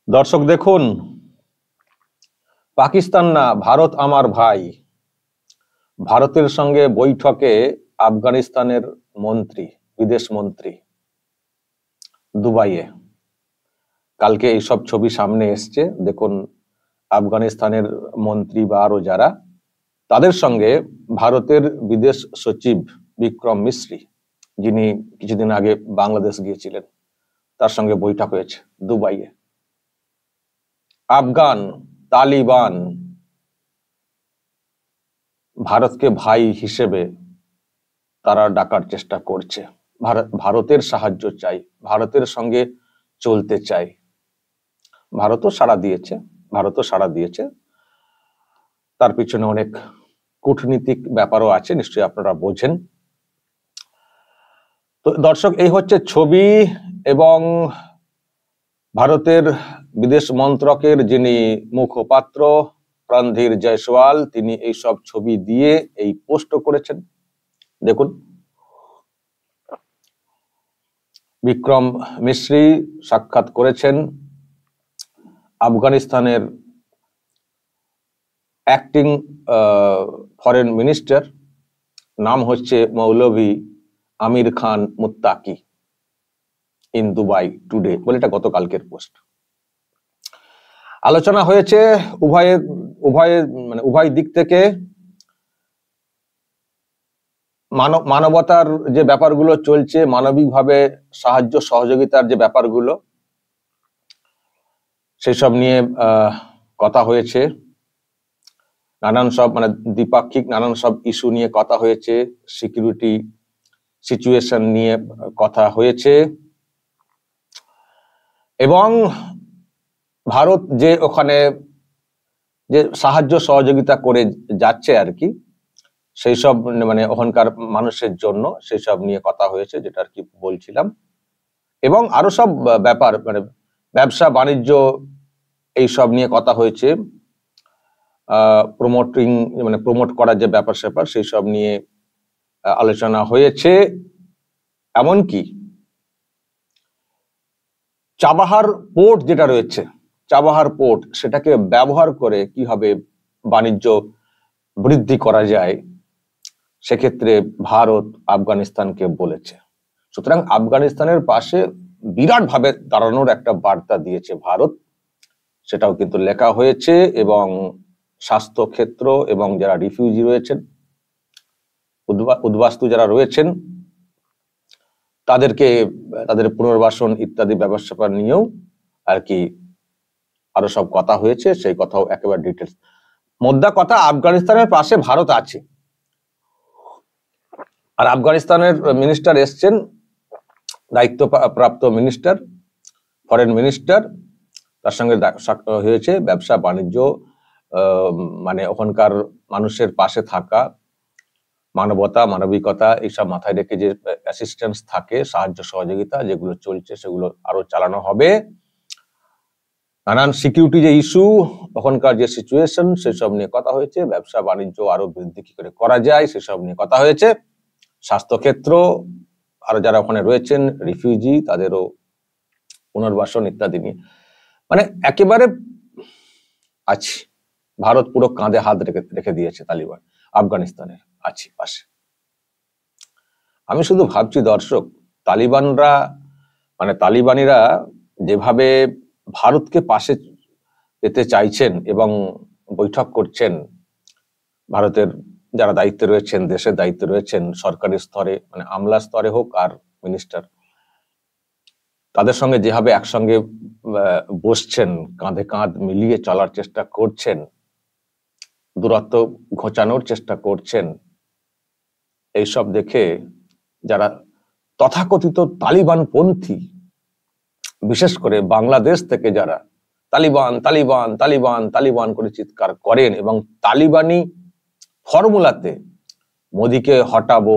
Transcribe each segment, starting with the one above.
দর্শক দেখুন, পাকিস্তান না, ভারত আমার ভাই। ভারতের সঙ্গে বৈঠকে আফগানিস্তানের মন্ত্রী, বিদেশ মন্ত্রী দুবাইয়ে। কালকে এইসব ছবি সামনে এসছে। দেখুন, আফগানিস্তানের মন্ত্রী বা আরো যারা, তাদের সঙ্গে ভারতের বিদেশ সচিব বিক্রম মিশ্রি, যিনি কিছুদিন আগে বাংলাদেশ গিয়েছিলেন, তার সঙ্গে বৈঠক হয়েছে দুবাইয়ে। আফগান তালিবান ভারতকে ভাই হিসেবে তারা ডাকার চেষ্টা করছে। ভারতের সাহায্য চাই, ভারতের সঙ্গে চলতে চাই। ভারতও সাড়া দিয়েছে। তার পিছনে অনেক কূটনীতিক ব্যাপারও আছে, নিশ্চয়ই আপনারা বোঝেন। তো দর্শক, এই হচ্ছে ছবি। এবং ভারতের বিদেশ মন্ত্রকের যিনি মুখপাত্র রণধীর জয়সওয়াল, তিনি এই সব ছবি দিয়ে এই পোস্ট করেছেন। দেখুন, বিক্রম মিশ্রি সাক্ষাৎ করেছেন আফগানিস্তানের অ্যাক্টিং ফরেন মিনিস্টার, নাম হচ্ছে মৌলভী আমির খান মুত্তাকি, ইন দুবাই টুডে বলে, এটা গতকালকের পোস্ট। আলোচনা হয়েছে উভয় দিক থেকে মানবতার যে ব্যাপারগুলো চলছে, মানবিকভাবে সাহায্য সহযোগিতার যে ব্যাপারগুলো, সেসব নিয়ে কথা হয়েছে। নানান সব দ্বিপাক্ষিক নানান সব ইস্যু নিয়ে কথা হয়েছে। সিকিউরিটি সিচুয়েশন নিয়ে কথা হয়েছে। এবং ভারত যে ওখানে যে সাহায্য সহযোগিতা করে যাচ্ছে আর কি, সেই সব ওখানকার মানুষের জন্য সেই সব নিয়ে কথা হয়েছে, যেটা আর কি বলছিলাম। এবং আরো সব ব্যাপার, ব্যবসা বাণিজ্য, এই সব নিয়ে কথা হয়েছে। প্রমোট করার যে ব্যাপার স্যাপার, সেই সব নিয়ে আলোচনা হয়েছে। এমনকি চাবাহার পোর্ট যেটা রয়েছে, চাবাহার পোর্ট, সেটাকে ব্যবহার করে কিভাবে বাণিজ্য বৃদ্ধি করা যায়, সেক্ষেত্রে ভারত আফগানিস্তানকে বলেছে। সুতরাং আফগানিস্তানের পাশে বিরাট ভাবে দাঁড়ানোর একটা বার্তা দিয়েছে ভারত, সেটাও কিন্তু লেখা হয়েছে। এবং স্বাস্থ্য ক্ষেত্র এবং যারা রিফিউজি রয়েছেন, উদ্বাস্তু যারা রয়েছেন, তাদের পুনর্বাসন ইত্যাদি ব্যবস্থা নিয়েও আর কি আরো সব কথা হয়েছে। সেই কথাও একেবারে ডিটেলস। মোদ্দা কথা, আফগানিস্তানের পাশে ভারত আছে। আর আফগানিস্তানের মিনিস্টার এসছেন, দায়িত্বপ্রাপ্ত মিনিস্টার, ফরেন মিনিস্টার, তার সঙ্গে হয়েছে ব্যবসা বাণিজ্য, ওখানকার মানুষের পাশে থাকা, মানবতা মানবিকতা, এইসব মাথায় রেখে যে অ্যাসিস্ট্যান্স থাকে, সাহায্য সহযোগিতা যেগুলো চলছে, সেগুলো আরো চালানো হবে। নানান সিকিউরিটি যে ইস্যু, ওখানকার যে সিচুয়েশন, সেসব নিয়ে কথা হয়েছে। ব্যবসা বাণিজ্য আরো বৃদ্ধি কি করে করা যায়, সেসব নিয়ে কথা হয়েছে। স্বাস্থ্যক্ষেত্র, আরো যারা ওখানে রয়েছেন রিফিউজি, তাদেরও পুনর্বাসন ইত্যাদি নিয়ে একেবারে আছে। ভারত পুরো কাঁধে হাত রেখে দিয়েছে তালিবান, আফগানিস্তানের আছে পাশে। আমি শুধু ভাবছি দর্শক, তালিবানিরা যেভাবে ভারতকে পাশে পেতে চাইছেন এবং বৈঠক করছেন, ভারতের যারা দায়িত্বে রয়েছেন, দেশের দায়িত্বে রয়েছেন, সরকারি স্তরে, আমলা স্তরে হোক আর মিনিস্টার, তাদের সঙ্গে যেভাবে একসঙ্গে বসছেন, কাঁধে কাঁধ মিলিয়ে চলার চেষ্টা করছেন, দূরত্ব ঘোচানোর চেষ্টা করছেন, এইসব দেখে যারা তথাকথিত তালিবান পন্থী, বিশেষ করে বাংলাদেশ থেকে যারা তালিবান তালিবান তালিবান তালিবান করে চিৎকার করেন এবং তালিবানি ফর্মুলাতে মোদিকে হটাবো,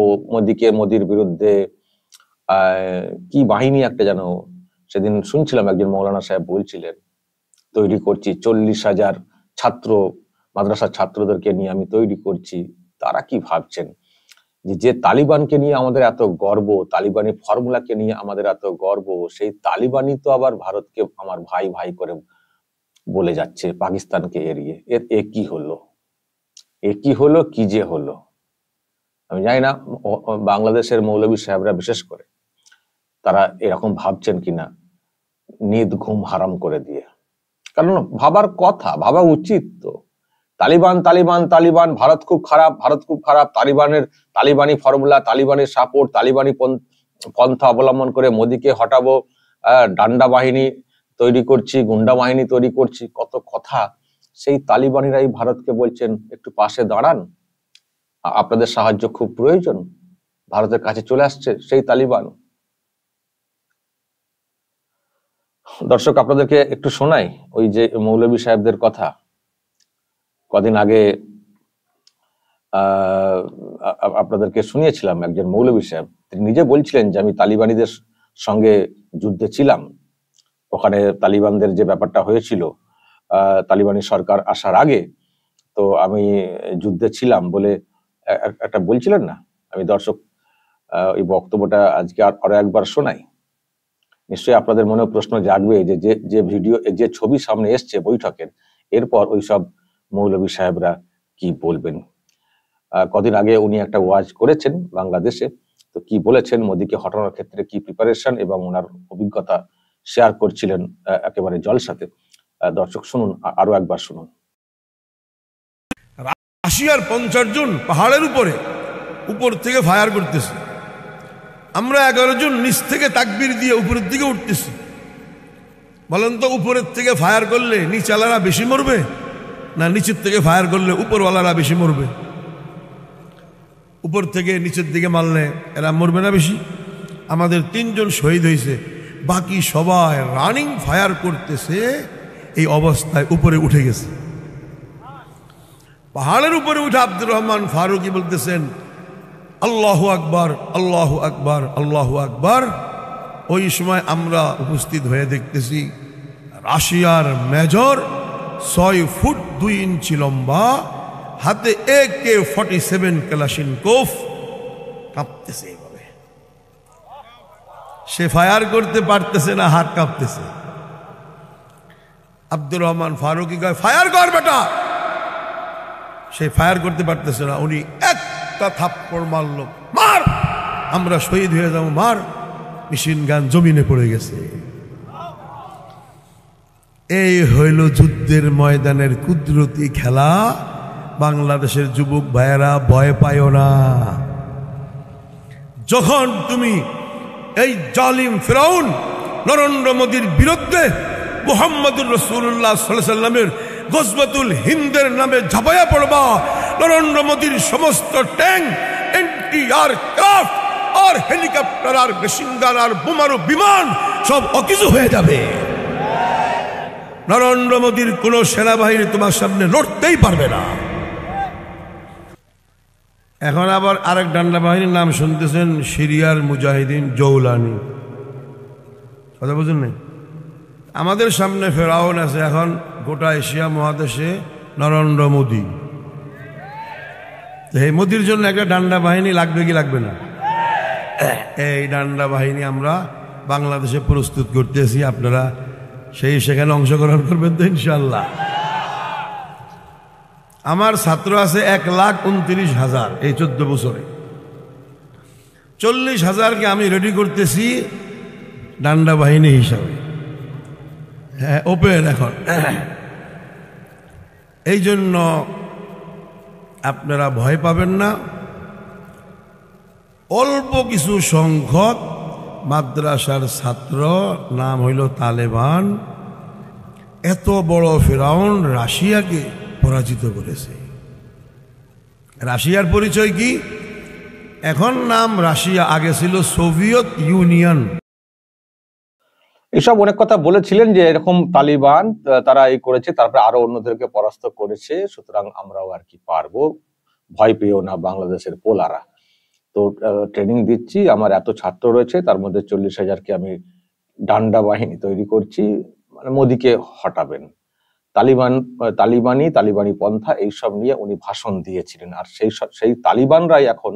মোদির বিরুদ্ধে কি বাহিনী একটা যেন, সেদিন শুনছিলাম একজন মৌলানা সাহেব বলছিলেন, তৈরি করছি 40,000 ছাত্র, মাদ্রাসার ছাত্রদেরকে নিয়ে আমি তৈরি করছি। তারা কি ভাবছেন? যে তালিবানকে নিয়ে আমাদের এত গর্ব, তালিবানি ফর্মুলাকে নিয়ে আমাদের এত গর্ব, সেই তালিবানই তো আবার ভারতকে আমার ভাই ভাই করে বলে যাচ্ছে পাকিস্তানকে এড়িয়ে। এ কি হলো? কি যে হলো? আমি জানি না বাংলাদেশের মৌলভী সাহেবরা বিশেষ করে তারা এরকম ভাবছেন কিনা, নিদ ঘুম হারাম করে দিয়ে। কারণ ভাবার কথা, ভাবা উচিত তো। তালিবান তালিবান তালিবান, ভারত খুব খারাপ, ভারত খুব খারাপ, তালিবানি ফর্মুলা, তালিবানের সাপোর্ট, তালিবানি পন্থা অবলম্বন করে মোদিকে হটাবো, ডান্ডা বাহিনী তৈরি করছি, গুন্ডা বাহিনী তৈরি করছি, কত কথা। সেই তালিবানিরাই ভারতকে বলছেন একটু পাশে দাঁড়ান, আপনাদের সাহায্য খুব প্রয়োজন। ভারতের কাছে চলে আসছে সেই তালিবান। দর্শক, আপনাদেরকে একটু শোনাই ওই যে মৌলভী সাহেবদের কথা। কদিন আগে আপনাদেরকে শুনিয়েছিলাম একজন মৌলভী সাহেব, তিনি নিজে বলছিলেন যে আমি তালিবানিদের সঙ্গে যুদ্ধে ছিলাম, ওখানে তালিবানদের যে ব্যাপারটা হয়েছিল তালিবানি সরকার আসার আগে, তো আমি যুদ্ধে ছিলাম বলে একটা বলছিলেন না। আমি দর্শক এই বক্তব্যটা আজকে আরো একবার শোনাই। নিশ্চয়ই আপনাদের মনে প্রশ্ন জাগবে যে যে ভিডিও, যে ছবি সামনে এসছে বৈঠকের, এরপর ওইসব মৌলভী সাহেবরা কি বলবেন। কদিন আগে উনি একটা ওয়াজ করেছেন বাংলাদেশে, তো কি বলেছেন, মোদিকে হটানোর ক্ষেত্রে কি প্রিপারেশন এবং ওনার অভিজ্ঞতা শেয়ার করছিলেন একেবারে জলসাতে। দর্শক শুনুন, আরো একবার শুনুন। রাশিয়ার 50 জন পাহাড়ের উপর থেকে ফায়ার করতেছে, আমরা 11 জন নিচ থেকে তাকবীর দিয়ে উপরের দিকে উঠতেছি। বলেন তো, উপরের থেকে ফায়ার করলে নিচওয়ালারা বেশি মরবে না নিচের থেকে ফায়ার করলে উপরওয়ালারা বেশি মরবে? উপর থেকে নিচের দিকে মারলে এরা মরবে না বেশি? আমাদের 3 জন শহীদ হয়েছে, বাকি সবাই রানিং ফায়ার করতেছে, এই অবস্থায় উপরে উঠে গেছে। পাহাড়ের উপরে উঠে আব্দুর রহমান ফারুকি বলতেছেন আল্লাহু আকবার, আল্লাহু আকবার, আল্লাহু আকবার। ওই সময় আমরা উপস্থিত হয়ে দেখতেছি রাশিয়ার মেজর 6 ফুট 2 ইঞ্চি লম্বা, হাতে AK-47 ক্লাশিনকোভ, কাঁপতেছে এইভাবে। সে ফায়ার করতে পারতেছে না, হাত কাঁপতেছে। আব্দুর রহমান ফারুকি কয় ফায়ার কর বেটা। সে ফায়ার করতে পারতেছে না, উনি একটা থাপ্পড় মারল, মার, আমরা শহীদ হয়ে যাবো, মার। মেশিন গান জমিনে পড়ে গেছে। এই হইল যুদ্ধের ময়দানের কুদরতি খেলা। বাংলাদেশের যুবক ভাইয়েরা, ভয় পাইও না। যখন তুমি এই জালিম ফিরাউন নরেন্দ্র মোদীর বিরুদ্ধে মুহাম্মদুর রাসূলুল্লাহ সাল্লাল্লাহু আলাইহি ওয়াসাল্লামের গজওয়াতুল হিন্দের নামে ঝাঁপাইয়া পড়বা, নরেন্দ্র মোদীর সমস্ত ট্যাঙ্ক, এয়ারক্রাফট আর হেলিকপ্টার আর মেশিনগান আর বোমারু বিমান সব অকিছু হয়ে যাবে। নরেন্দ্র মোদীর কোন সেনাবাহিনী তোমার সামনে লড়তেই পারবে না। এখন আবার আরেক ডান্ডা বাহিনীর নাম শুনতেছেন, সিরিয়ার মুজাহিদিন জৌলানি। কথা বুঝুন নাই? আমাদের সামনে ফেরাউন আছে, এখন গোটা এশিয়া মহাদেশে নরেন্দ্র মোদী। এই মোদীর জন্য একটা ডান্ডা বাহিনী লাগবে কি লাগবে না? এই ডান্ডা বাহিনী আমরা বাংলাদেশে প্রস্তুত করতেছি, আপনারা সেখানে অংশগ্রহণ করবেন তো ইনশাল্লাহ। আমার ছাত্র আছে 1,29,000 এই 14 বছরে। 40,000কে আমি রেডি করতেছি ডান্ডা বাহিনী হিসাবে। হ্যাঁ, ওপেন এখন। এই জন্য আপনারা ভয় পাবেন না। অল্প কিছু সংখ্যক মাদ্রাসার ছাত্র, নাম হইল তালেবান, এত বড় ফিরাউন রাশিয়াকে পরাজিত করেছে। রাশিয়ার পরিচয় কি? এখন নাম রাশিয়া, আগে ছিল সোভিয়েত ইউনিয়ন। এসব অনেক কথা বলেছিলেন যে এরকম তালিবান তারা এই করেছে, তারপরে আরো অন্যদেরকে পরাস্ত করেছে, সুতরাং আমরাও আর কি পারবো, ভয় পেও না বাংলাদেশের পোলারা। তো ট্রেনিং দিচ্ছি, আমার এত ছাত্র রয়েছে, তার মধ্যে 40,000কে আমি ডান্ডা বাহিনী তৈরি করছি, মানে মোদিকে হটাবেন। তালিবানি পন্থা এইসব নিয়ে উনি ভাষণ দিয়েছিলেন। আর সেই তালিবানরাই এখন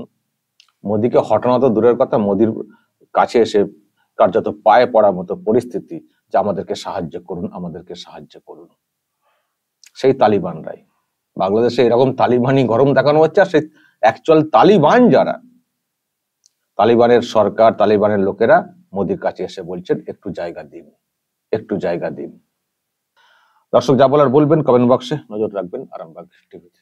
মোদিকে হটানো তো দূরের কথা, মোদির কাছে এসে কার্যত পায়ে পড়ার মতো পরিস্থিতি যে আমাদেরকে সাহায্য করুন, আমাদেরকে সাহায্য করুন। সেই তালিবানরাই বাংলাদেশে এরকম তালিবানি গরম দেখানো হচ্ছে, আর সেই অ্যাকচুয়াল তালিবান যারা, তালিবানের সরকার, তালিবানের লোকেরা মোদির কাছে এসে বলছেন একটু জায়গা দিন, একটু জায়গা দিন। দর্শক যা বলার বলবেন কমেন্ট বক্সে, নজর রাখবেন আরামবাগ টিভিতে।